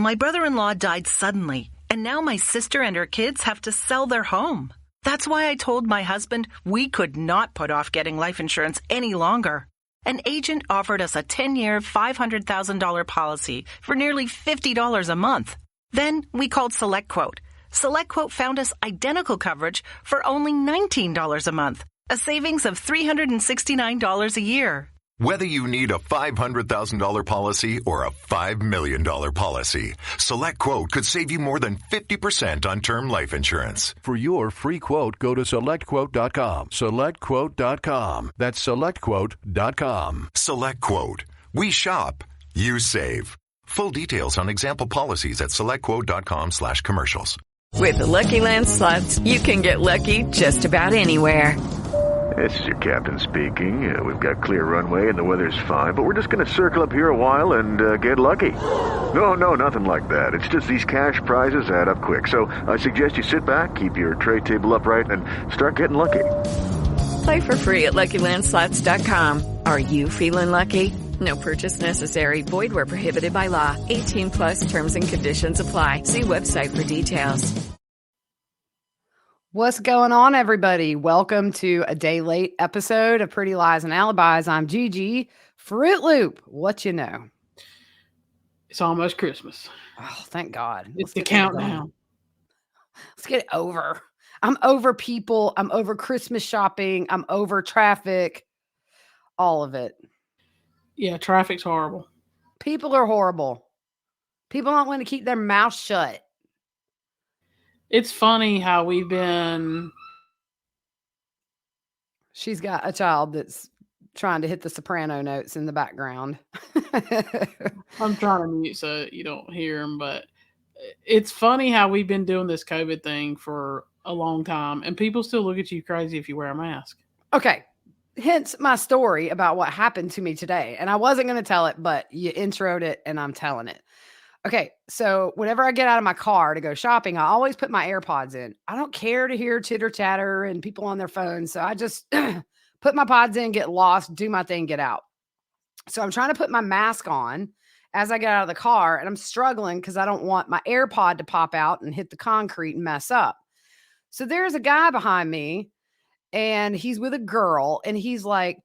My brother-in-law died suddenly, and now my sister and her kids have to sell their home. That's why I told my husband we could not put off getting life insurance any longer. An agent offered us a 10-year, $500,000 policy for nearly $50 a month. Then we called SelectQuote. SelectQuote found us identical coverage for only $19 a month, a savings of $369 a year. Whether you need a $500,000 policy or a $5 million policy, SelectQuote could save you more than 50% on term life insurance. For your free quote, go to SelectQuote.com. SelectQuote.com. That's SelectQuote.com. SelectQuote. We shop. You save. Full details on example policies at SelectQuote.com/commercials. With the Lucky Land Slots, you can get lucky just about anywhere. This is your captain speaking. We've got clear runway and the weather's fine, but we're just going to circle up here a while and get lucky. No, nothing like that. It's just these cash prizes add up quick. So I suggest you sit back, keep your tray table upright, and start getting lucky. Play for free at LuckyLandSlots.com. Are you feeling lucky? No purchase necessary. Void where prohibited by law. 18+ terms and conditions apply. See website for details. What's going on, everybody? Welcome to a day late episode of Pretty Lies and Alibis. I'm Gigi Fruit Loop. What you know? It's almost Christmas. Oh, thank God. It's the countdown. Let's get it over. I'm over people. I'm over Christmas shopping. I'm over traffic. All of it. Yeah, traffic's horrible. People are horrible. People don't want to keep their mouth shut. It's funny how we've been... She's got a child that's trying to hit the soprano notes in the background. I'm trying to mute so you don't hear him, but it's funny how we've been doing this COVID thing for a long time, and people still look at you crazy if you wear a mask. Okay. Hence my story about what happened to me today. And I wasn't going to tell it, but you introed it and I'm telling it. Okay, so whenever I get out of my car to go shopping, I always put my AirPods in. I don't care to hear chitter chatter and people on their phones. So I just put my pods in, get lost, do my thing, get out. So I'm trying to put my mask on as I get out of the car, and I'm struggling because I don't want my AirPod to pop out and hit the concrete and mess up. So there's a guy behind me, and he's with a girl, and he's like,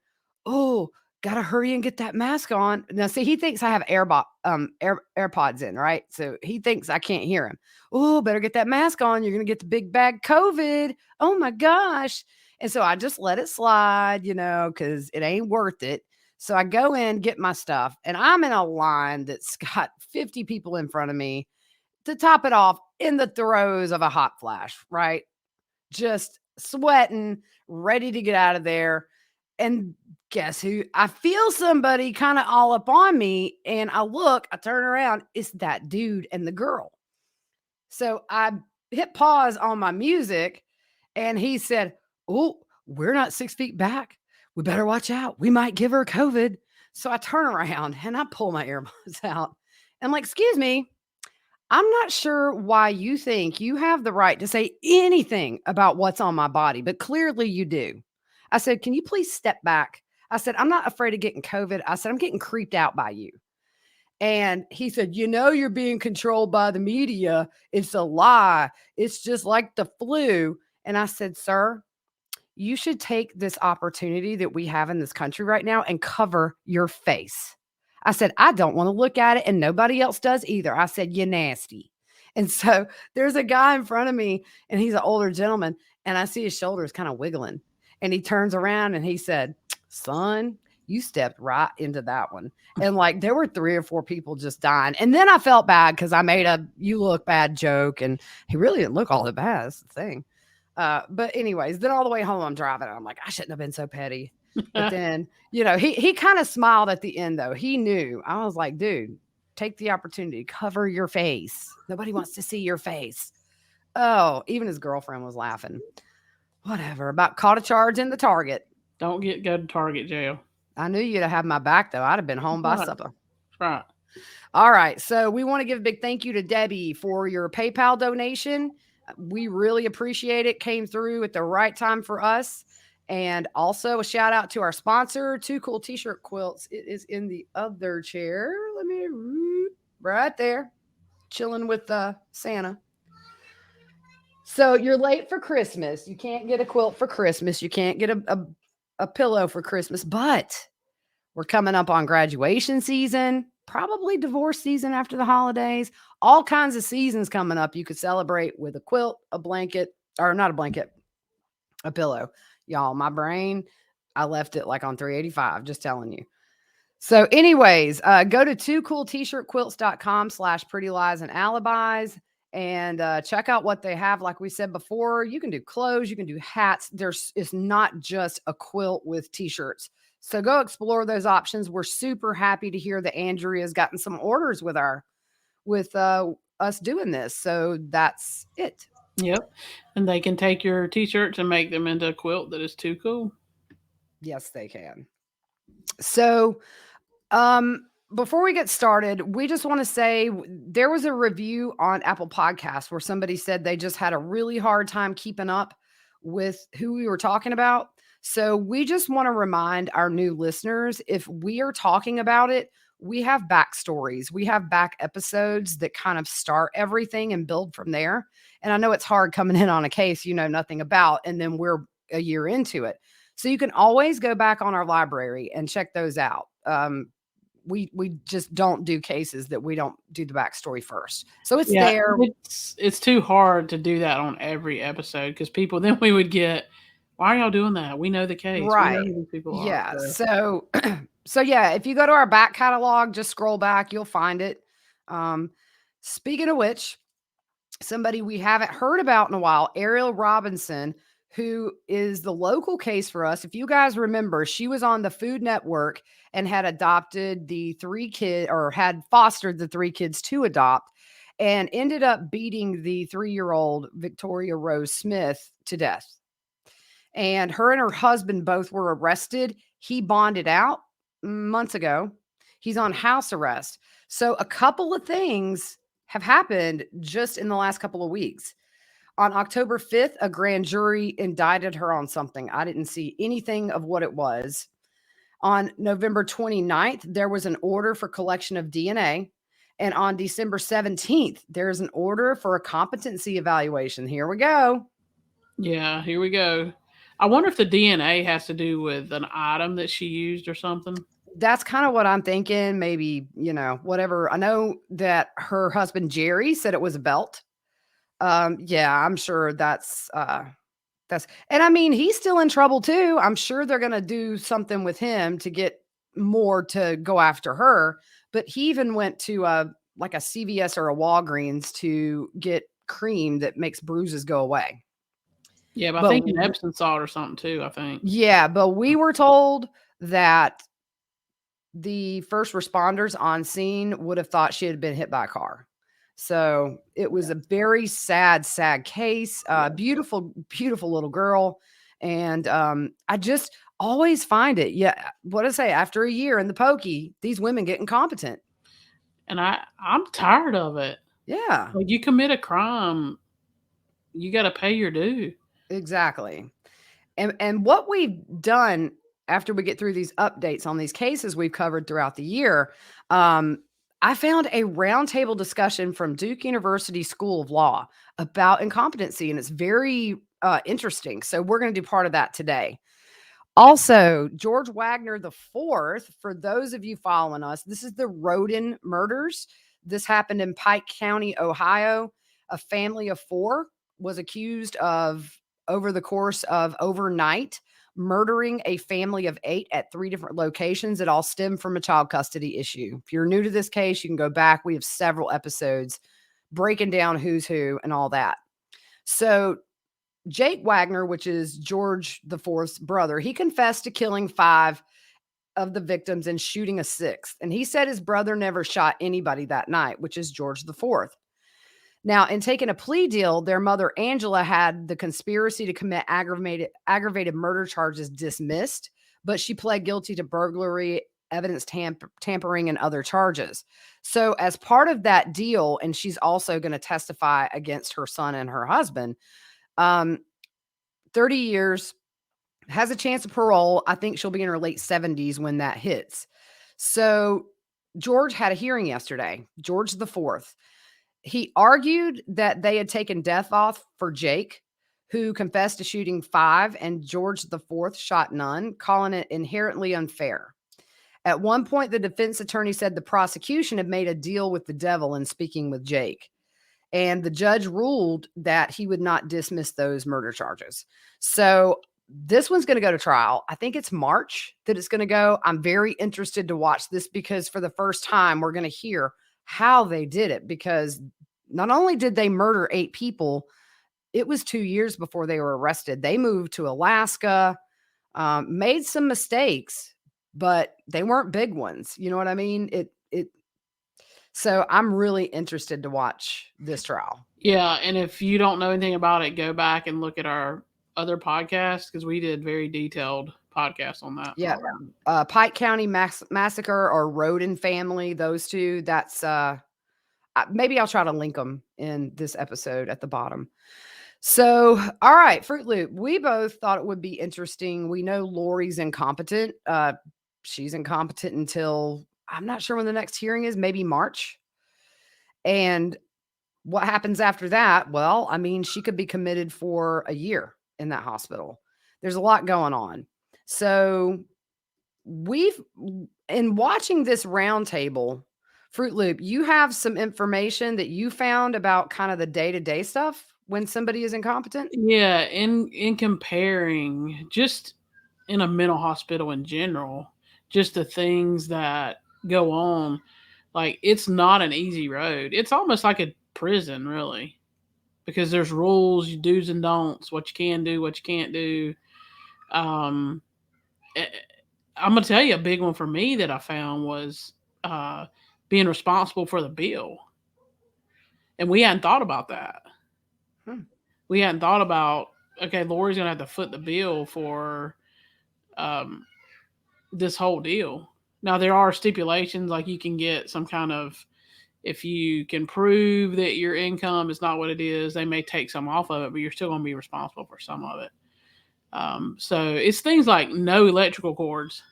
oh, gotta hurry and get that mask on. Now, see, he thinks I have AirPods in, right? So he thinks I can't hear him. Oh, better get that mask on. You're going to get the big bag COVID. Oh my gosh. And so I just let it slide, because it ain't worth it. So I go in, get my stuff, and I'm in a line that's got 50 people in front of me to top it off in the throes of a hot flash, right? Just sweating, ready to get out of there. And guess who? I feel somebody kind of all up on me, and I turn around, it's that dude and the girl. So I hit pause on my music, and he said, oh, we're not 6 feet back. We better watch out. We might give her COVID. So I turn around and I pull my earbuds out. I'm like, excuse me, I'm not sure why you think you have the right to say anything about what's on my body, but clearly you do. I said, can you please step back? I said, I'm not afraid of getting COVID. I said, I'm getting creeped out by you. And he said, you're being controlled by the media. It's a lie. It's just like the flu. And I said, sir, you should take this opportunity that we have in this country right now and cover your face. I said, I don't want to look at it, and nobody else does either. I said, you nasty. And so there's a guy in front of me, and he's an older gentleman, and I see his shoulders kind of wiggling. And he turns around and he said, son, you stepped right into that one. And like, there were 3 or 4 people just dying. And then I felt bad because I made a you look bad joke, and he really didn't look all that bad. That's the thing. But anyways, then all the way home, I'm driving. I'm like, I shouldn't have been so petty. But then, he kind of smiled at the end, though. He knew. I was like, dude, take the opportunity, cover your face. Nobody wants to see your face. Oh, even his girlfriend was laughing. Whatever. About caught a charge in the Target. Don't go to Target jail. I knew you'd have my back, though. I'd have been home by supper. That's right. All right. So we want to give a big thank you to Debbie for your PayPal donation. We really appreciate it. Came through at the right time for us. And also a shout out to our sponsor, Two Cool T-shirt quilts. It is in the other chair. Let me, right there. chilling with Santa. So you're late for Christmas. You can't get a quilt for Christmas. You can't get a pillow for Christmas, but we're coming up on graduation season, probably divorce season after the holidays, all kinds of seasons coming up. You could celebrate with a quilt, a blanket, or not a blanket, a pillow. Y'all, my brain, I left it like on 385, just telling you. So anyways, go to twocooltshirtquilts.com/pretty lies and alibis and check out what they have. Like we said before, you can do clothes, you can do hats. It's not just a quilt with t-shirts. So go explore those options. We're super happy to hear that Andrea's gotten some orders with us doing this. So that's it. Yep. And they can take your t-shirts and make them into a quilt that is too cool. Yes, they can. So, before we get started, we just want to say there was a review on Apple Podcasts where somebody said they just had a really hard time keeping up with who we were talking about. So we just want to remind our new listeners, if we are talking about it, we have backstories. We have back episodes that kind of start everything and build from there. And I know it's hard coming in on a case you know nothing about, and then we're a year into it. So you can always go back on our library and check those out. We just don't do cases that we don't do the backstory first. So it's there. It's too hard to do that on every episode because people then we would get, why are y'all doing that? We know the case. Right. We know who people Yeah. are. So yeah, if you go to our back catalog, just scroll back, you'll find it. Speaking of which, somebody we haven't heard about in a while, Ariel Robinson, who is the local case for us. If you guys remember, she was on the Food Network and had adopted the 3 kids, or had fostered the 3 kids to adopt, and ended up beating the 3-year-old Victoria Rose Smith to death. And her and her husband both were arrested. He bonded out months ago. He's on house arrest. So a couple of things have happened just in the last couple of weeks. On October 5th, a grand jury indicted her on something. I didn't see anything of what it was. On November 29th, there was an order for collection of DNA. And on December 17th, there's an order for a competency evaluation. Here we go. Yeah, here we go. I wonder if the DNA has to do with an item that she used or something. That's kind of what I'm thinking. Maybe, whatever. I know that her husband, Jerry, said it was a belt. Yeah, I'm sure that's, and I mean, he's still in trouble too. I'm sure they're going to do something with him to get more to go after her, but he even went to like a CVS or a Walgreens to get cream that makes bruises go away. Yeah, but I think an Epsom salt or something too, I think. Yeah, but we were told that the first responders on scene would have thought she had been hit by a car. So it was a very sad case. Beautiful, beautiful little girl. And I just always find it. Yeah. What I say, after a year in the pokey, these women get incompetent. And I'm tired of it. Yeah. Like, you commit a crime, you got to pay your due. Exactly. And what we've done after we get through these updates on these cases we've covered throughout the year, I found a roundtable discussion from Duke University School of Law about incompetency, and it's very interesting. So we're going to do part of that today. Also, George Wagner IV, for those of you following us, this is the Roden murders. This happened in Pike County, Ohio. A family of 4 was accused of, over the course of overnight, murdering a family of 8 at 3 different locations. It all stemmed from a child custody issue. If you're new to this case, you can go back. We have several episodes breaking down who's who and all that. So Jake Wagner, which is George IV's brother, he confessed to killing 5 of the victims and shooting a 6th. And he said his brother never shot anybody that night, which is George IV. Now, in taking a plea deal, their mother, Angela, had the conspiracy to commit aggravated murder charges dismissed, but she pled guilty to burglary, evidence tampering, and other charges. So as part of that deal, and she's also going to testify against her son and her husband, 30 years, has a chance of parole. I think she'll be in her late 70s when that hits. So George had a hearing yesterday, George IV. he argued that they had taken death off for Jake, who confessed to shooting 5 and George IV shot none, calling it inherently unfair. At one point, the defense attorney said the prosecution had made a deal with the devil in speaking with Jake. And the judge ruled that he would not dismiss those murder charges. So this one's going to go to trial. I think it's March that it's going to go. I'm very interested to watch this because for the first time, we're going to hear how they did it, because not only did they murder 8 people, it was 2 years before they were arrested. They moved to Alaska, made some mistakes, but they weren't big ones. You know what I mean? So I'm really interested to watch this trial. Yeah, and if you don't know anything about it, go back and look at our other podcast, because we did very detailed podcasts on that. Yeah, Pike County Massacre or Roden Family, those two. That's maybe I'll try to link them in this episode at the bottom. So, all right, Fruit Loop. We both thought it would be interesting. We know Lori's incompetent. She's incompetent until I'm not sure when the next hearing is, maybe March. And what happens after that? Well, I mean, she could be committed for a year in that hospital. There's a lot going on. So in watching this roundtable, Fruit Loop, you have some information that you found about kind of the day-to-day stuff when somebody is incompetent? Yeah, in comparing, just in a mental hospital in general, just the things that go on, like, it's not an easy road. It's almost like a prison, really, because there's rules, do's and don'ts, what you can do, what you can't do. I'm going to tell you a big one for me that I found was being responsible for the bill. And we hadn't thought about that. We hadn't thought about, okay, Lori's going to have to foot the bill for this whole deal. Now, there are stipulations, like you can get some kind of, if you can prove that your income is not what it is, they may take some off of it, but you're still going to be responsible for some of it. So it's things like no electrical cords.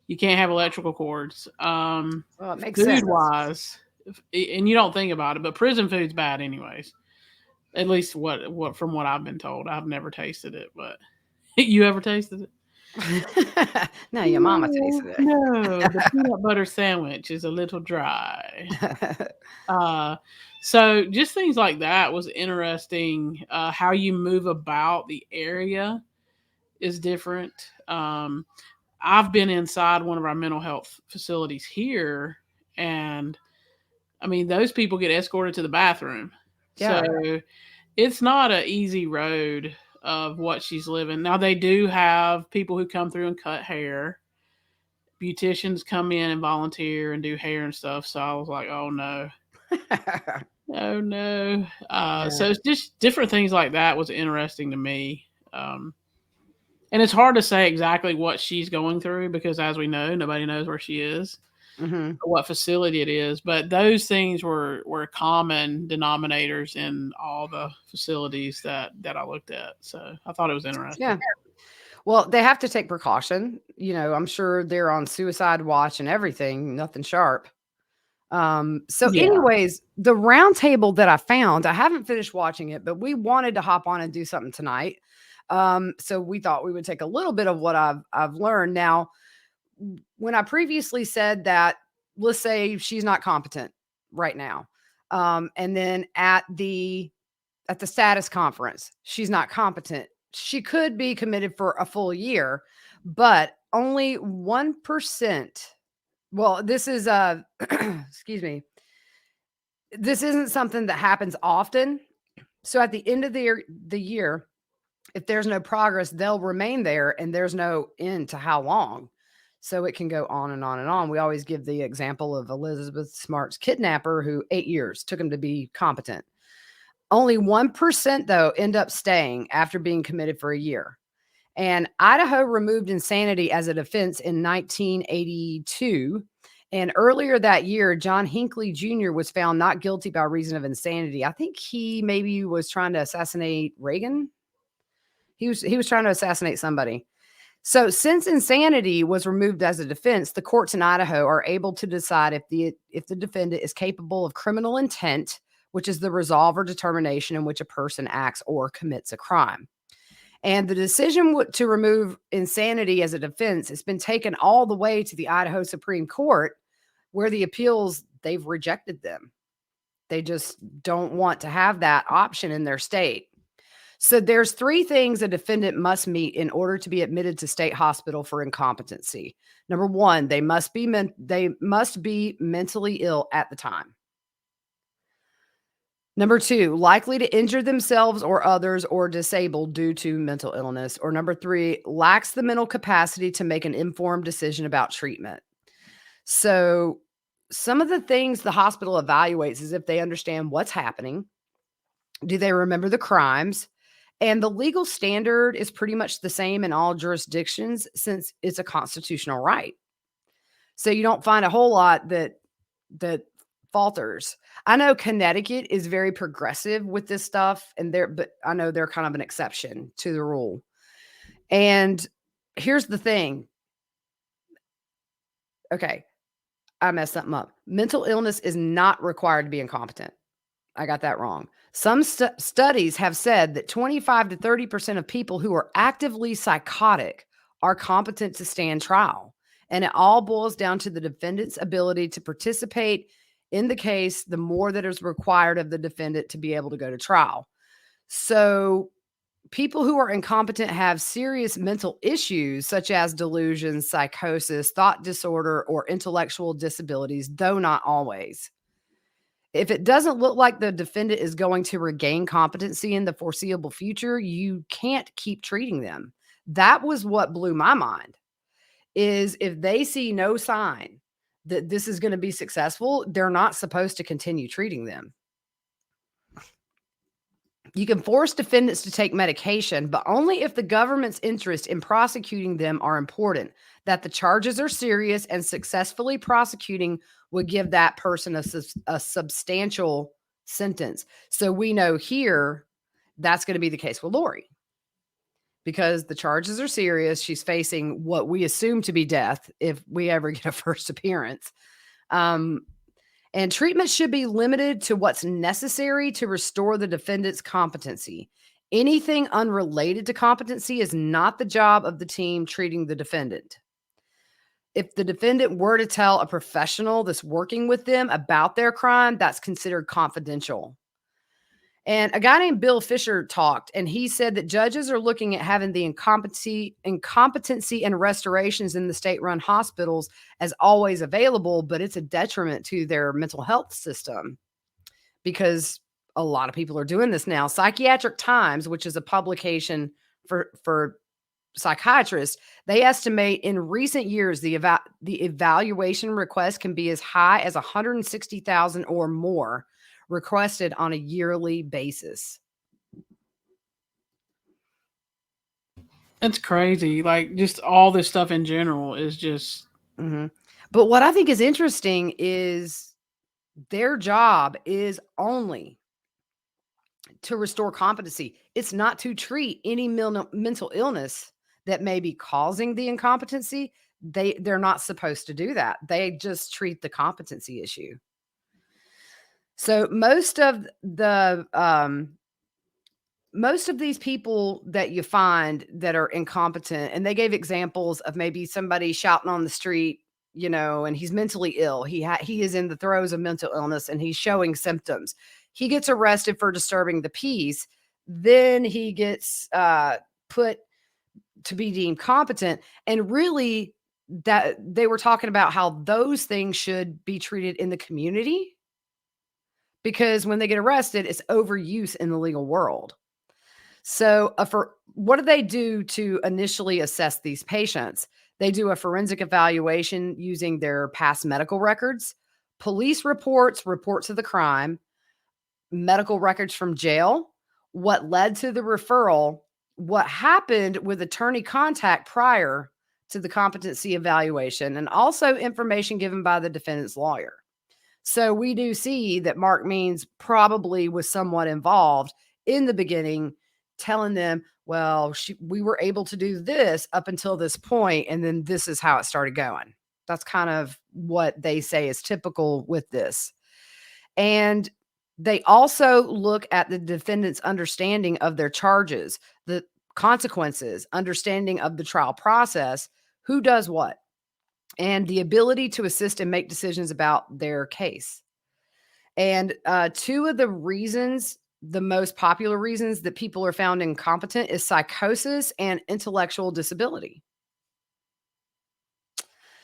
You can't have electrical cords. Well, it makes sense. Food-wise, and you don't think about it, but prison food's bad anyways. At least what from what I've been told. I've never tasted it, but you ever tasted it? No, your mama tasted it. No, the peanut butter sandwich is a little dry. So just things like that was interesting. How you move about the area is different. I've been inside one of our mental health facilities here, and I mean, those people get escorted to the bathroom. Yeah. So it's not an easy road of what she's living. Now, they do have people who come through and cut hair. Beauticians come in and volunteer and do hair and stuff. So I was like, oh, no. Oh, no. So it's just different things like that was interesting to me. And it's hard to say exactly what she's going through because, as we know, nobody knows where she is. Mm-hmm. Or what facility it is, but those things were common denominators in all the facilities that I looked at. So I thought it was interesting. Yeah. Well, they have to take precaution. You know, I'm sure they're on suicide watch and everything, nothing sharp. Anyways, the round table that I found, I haven't finished watching it, but we wanted to hop on and do something tonight. So we thought we would take a little bit of what I've learned. Now, when I previously said that, let's say she's not competent right now. And then at the status conference, she's not competent. She could be committed for a full year, but only 1%. Well, this is, excuse me. This isn't something that happens often. So at the end of the year, if there's no progress, they'll remain there and there's no end to how long. So it can go on and on and on. We always give the example of Elizabeth Smart's kidnapper, who 8 years took him to be competent. Only 1%, though, end up staying after being committed for a year. And Idaho removed insanity as a defense in 1982. And earlier that year, John Hinckley Jr. was found not guilty by reason of insanity. I think he maybe was trying to assassinate Reagan. He was trying to assassinate somebody. So since insanity was removed as a defense, the courts in Idaho are able to decide if the defendant is capable of criminal intent, which is the resolve or determination in which a person acts or commits a crime. And the decision to remove insanity as a defense has been taken all the way to the Idaho Supreme Court, where the appeals, they've rejected them. They just don't want to have that option in their state. So there's 3 things a defendant must meet in order to be admitted to state hospital for incompetency. Number 1, they must be mentally ill at the time. Number 2, likely to injure themselves or others or disabled due to mental illness. Or number 3, lacks the mental capacity to make an informed decision about treatment. So some of the things the hospital evaluates is if they understand what's happening. Do they remember the crimes? And the legal standard is pretty much the same in all jurisdictions since it's a constitutional right. So you don't find a whole lot that falters. I know Connecticut is very progressive with this stuff, but I know they're kind of an exception to the rule. And here's the thing. Okay, I messed something up. Mental illness is not required to be incompetent. I got that wrong. Some studies have said that 25 to 30% of people who are actively psychotic are competent to stand trial. And it all boils down to the defendant's ability to participate in the case, the more that is required of the defendant to be able to go to trial. So people who are incompetent have serious mental issues such as delusions, psychosis, thought disorder, or intellectual disabilities, though not always. If it doesn't look like the defendant is going to regain competency in the foreseeable future, you can't keep treating them. That was what blew my mind, is if they see no sign that this is going to be successful, they're not supposed to continue treating them. You can force defendants to take medication, but only if the government's interest in prosecuting them are important, that the charges are serious and successfully prosecuting would give that person a substantial sentence. So we know here that's going to be the case with Lori because the charges are serious. She's facing what we assume to be death if we ever get a first appearance. And treatment should be limited to what's necessary to restore the defendant's competency. Anything unrelated to competency is not the job of the team treating the defendant. If the defendant were to tell a professional that's working with them about their crime, that's considered confidential. And a guy named Bill Fisher talked, and he said that judges are looking at having the incompetency and restorations in the state-run hospitals as always available, but it's a detriment to their mental health system because a lot of people are doing this now. Psychiatric Times, which is a publication for psychiatrists, they estimate in recent years the evaluation request can be as high as 160,000 or more requested on a yearly basis. That's crazy. Like, just all this stuff in general is just. Mm-hmm. But what I think is interesting is their job is only to restore competency. It's not to treat any mental illness that may be causing the incompetency. They're not supposed to do that. They just treat the competency issue. So most of these people that you find that are incompetent, and they gave examples of maybe somebody shouting on the street, and he's mentally ill. He is in the throes of mental illness and he's showing symptoms. He gets arrested for disturbing the peace. Then he gets put to be deemed competent. And really, that they were talking about how those things should be treated in the community. Because when they get arrested, it's overuse in the legal world. So what do they do to initially assess these patients? They do a forensic evaluation using their past medical records, police reports of the crime, medical records from jail, what led to the referral, what happened with attorney contact prior to the competency evaluation, and also information given by the defendant's lawyer. So we do see that Mark Means probably was somewhat involved in the beginning, telling them, well, we were able to do this up until this point, and then this is how it started going. That's kind of what they say is typical with this. And they also look at the defendant's understanding of their charges, the consequences, understanding of the trial process, who does what, and the ability to assist and make decisions about their case. And two of the reasons, the most popular reasons that people are found incompetent is psychosis and intellectual disability.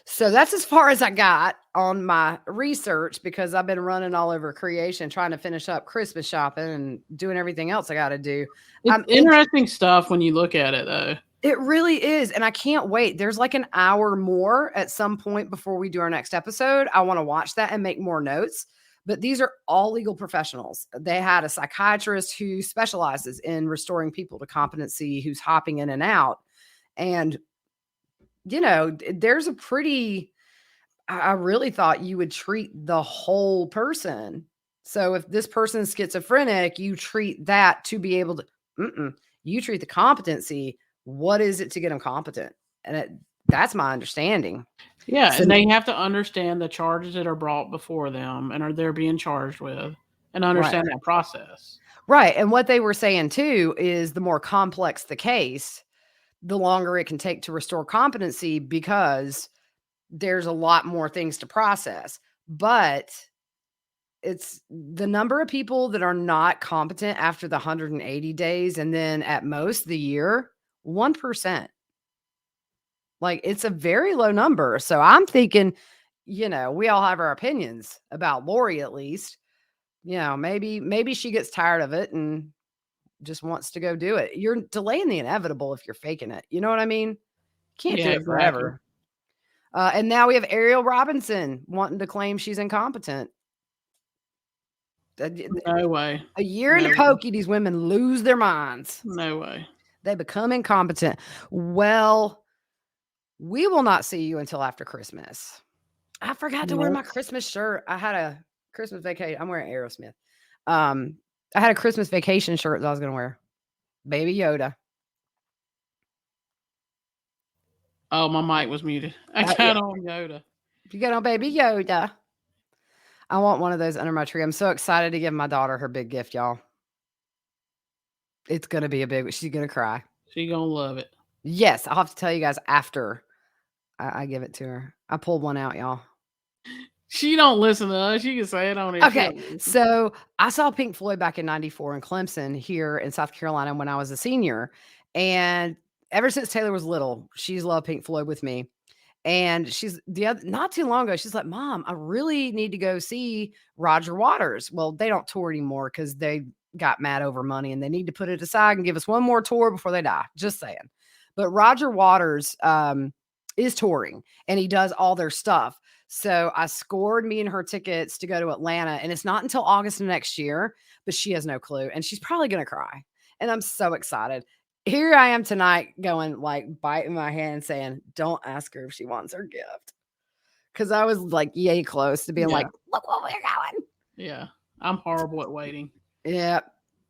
So that's as far as I got on my research, because I've been running all over creation, trying to finish up Christmas shopping and doing everything else I got to do. It's interesting stuff when you look at it, though. It really is. And I can't wait. There's like an hour more at some point before we do our next episode. I want to watch that and make more notes. But these are all legal professionals. They had a psychiatrist who specializes in restoring people to competency, who's hopping in and out. And you know, there's a I really thought you would treat the whole person. So if this person's schizophrenic, you treat that to be able to, you treat the competency. What is it to get them competent? And that's my understanding. Yeah. So, and they have to understand the charges that are brought before them and they're being charged with, and understand that process. Right. And what they were saying too is the more complex the case, the longer it can take to restore competency, because there's a lot more things to process. But it's the number of people that are not competent after the 180 days, and then at most the year, 1%. Like, it's a very low number. So I'm thinking, you know, we all have our opinions about Lori, at least. You know, maybe she gets tired of it and just wants to go do it. You're delaying the inevitable if you're faking it. You know what I mean? Can't do it forever. And now we have Ariel Robinson wanting to claim she's incompetent. No way. A year in pokey, these women lose their minds. No way. They become incompetent. Well, we will not see you until after Christmas. I forgot to wear my Christmas shirt. I had a Christmas vacation. I'm wearing Aerosmith. I had a Christmas vacation shirt that I was going to wear. Baby Yoda. Oh, my mic was muted. I got on Yoda. You got on Baby Yoda. I want one of those under my tree. I'm so excited to give my daughter her big gift, y'all. It's going to be a big one. She's going to cry. She's going to love it. Yes. I'll have to tell you guys after I give it to her. I pulled one out, y'all. She don't listen to us. She can say it on it. Okay. So I saw Pink Floyd back in 94 in Clemson here in South Carolina when I was a senior. And ever since Taylor was little, she's loved Pink Floyd with me. And she's not too long ago, she's like, Mom, I really need to go see Roger Waters. Well, they don't tour anymore because they got mad over money and they need to put it aside and give us one more tour before they die. Just saying. But Roger Waters is touring and he does all their stuff. So I scored me and her tickets to go to Atlanta, and it's not until August of next year, but she has no clue. And she's probably going to cry. And I'm so excited. Here I am tonight going like biting my hand saying, don't ask her if she wants her gift. Cause I was like, yay close to being like, look what we're going. Yeah. I'm horrible at waiting. Yeah.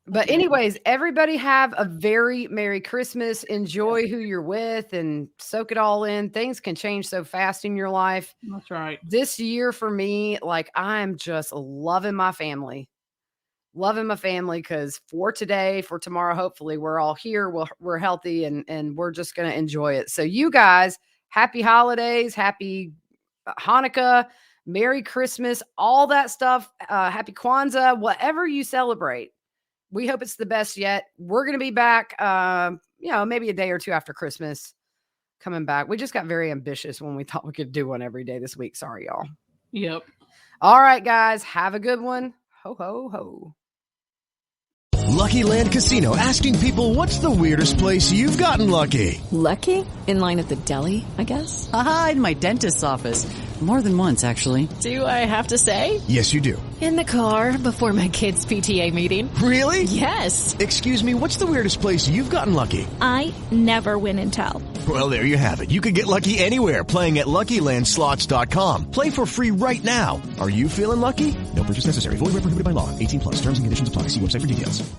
But anyways, everybody have a very Merry Christmas. Enjoy who you're with and soak it all in. Things can change so fast in your life. That's right. This year for me, like I'm just loving my family. Loving my family because for today, for tomorrow, hopefully we're all here. We're healthy and we're just going to enjoy it. So you guys, happy holidays, happy Hanukkah, Merry Christmas, all that stuff. Happy Kwanzaa, whatever you celebrate. We hope it's the best yet. We're going to be back, maybe a day or two after Christmas coming back. We just got very ambitious when we thought we could do one every day this week. Sorry, y'all. Yep. All right, guys. Have a good one. Ho, ho, ho. Lucky Land Casino, asking people, what's the weirdest place you've gotten lucky? Lucky? In line at the deli, I guess? Aha, in my dentist's office. More than once, actually. Do I have to say? Yes, you do. In the car before my kids' PTA meeting. Really? Yes. Excuse me, what's the weirdest place you've gotten lucky? I never win and tell. Well, there you have it. You can get lucky anywhere, playing at LuckyLandSlots.com. Play for free right now. Are you feeling lucky? No purchase necessary. Void where prohibited by law. 18+. Terms and conditions apply. See website for details.